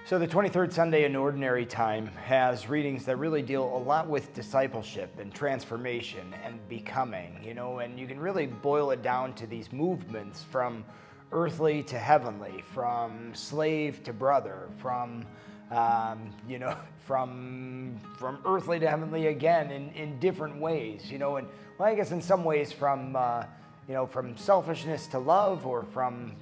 So the 23rd Sunday in Ordinary Time has readings that really deal a lot with discipleship and transformation and becoming, and you can really boil it down to these movements from earthly to heavenly, from slave to brother, from earthly to heavenly again in different ways, and well, I guess in some ways from selfishness to love, or from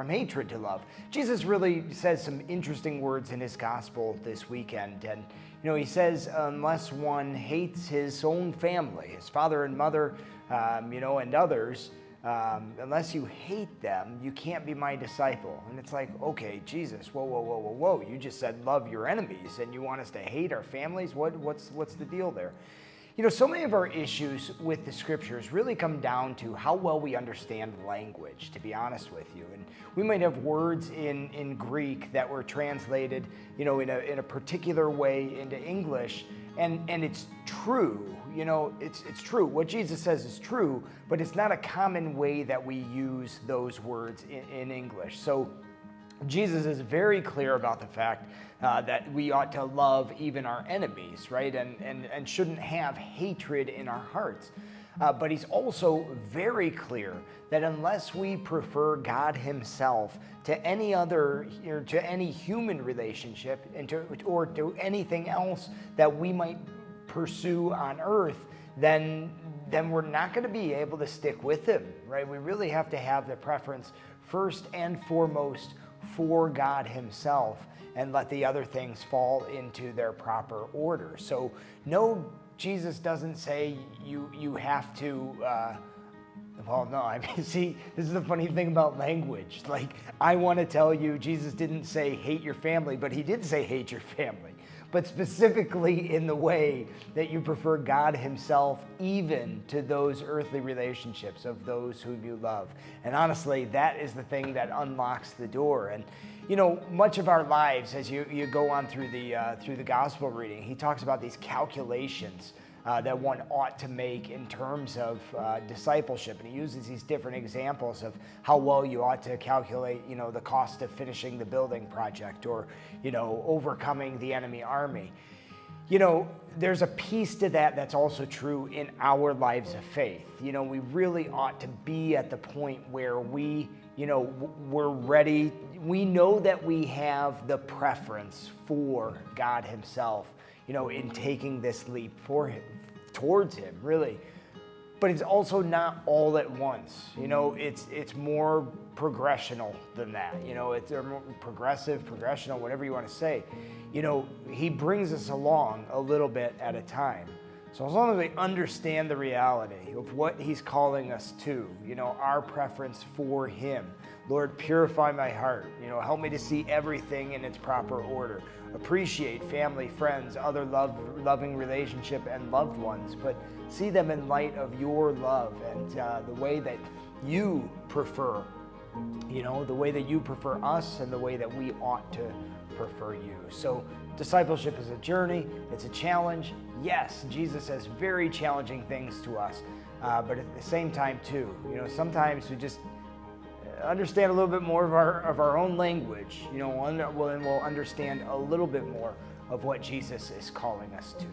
hatred to love. Jesus really says some interesting words in his gospel this weekend. And, he says, unless one hates his own family, his father and mother, and others, unless you hate them, you can't be my disciple. And it's like, okay, Jesus, whoa. You just said love your enemies, and you want us to hate our families? What's the deal there? So many of our issues with the scriptures really come down to how well we understand language, to be honest with you. And we might have words in Greek that were translated, in a particular way into English, and it's true. It's true. What Jesus says is true, but it's not a common way that we use those words in English. So Jesus is very clear about the fact that we ought to love even our enemies, right? And shouldn't have hatred in our hearts. But he's also very clear that unless we prefer God himself to any other, to any human relationship, or to anything else that we might pursue on earth, then we're not going to be able to stick with him, right? We really have to have the preference first and foremost for God himself, and let the other things fall into their proper order. So no, Jesus doesn't say you have to, see, this is the funny thing about language. Like, I want to tell you, Jesus didn't say hate your family, but he did say hate your family. But specifically in the way that you prefer God himself even to those earthly relationships of those whom you love. And honestly, that is the thing that unlocks the door. And much of our lives, as you go on through the gospel reading, he talks about these calculations that one ought to make in terms of discipleship. And he uses these different examples of how well you ought to calculate, the cost of finishing the building project, or, overcoming the enemy army. There's a piece to that that's also true in our lives of faith. We really ought to be at the point where we're ready. We know that we have the preference for God himself, in taking this leap towards him, really. But it's also not all at once. It's more progressional than that. It's more progressional, whatever you want to say. He brings us along a little bit at a time. So as long as we understand the reality of what he's calling us to, our preference for him. Lord, purify my heart. Help me to see everything in its proper order. Appreciate family, friends, other loving relationship and loved ones, but see them in light of your love and the way that you prefer, the way that you prefer us and the way that we ought to prefer you. So discipleship is a journey. It's a challenge. Yes, Jesus says very challenging things to us, but at the same time too, sometimes we just understand a little bit more of our own language, and we'll understand a little bit more of what Jesus is calling us to.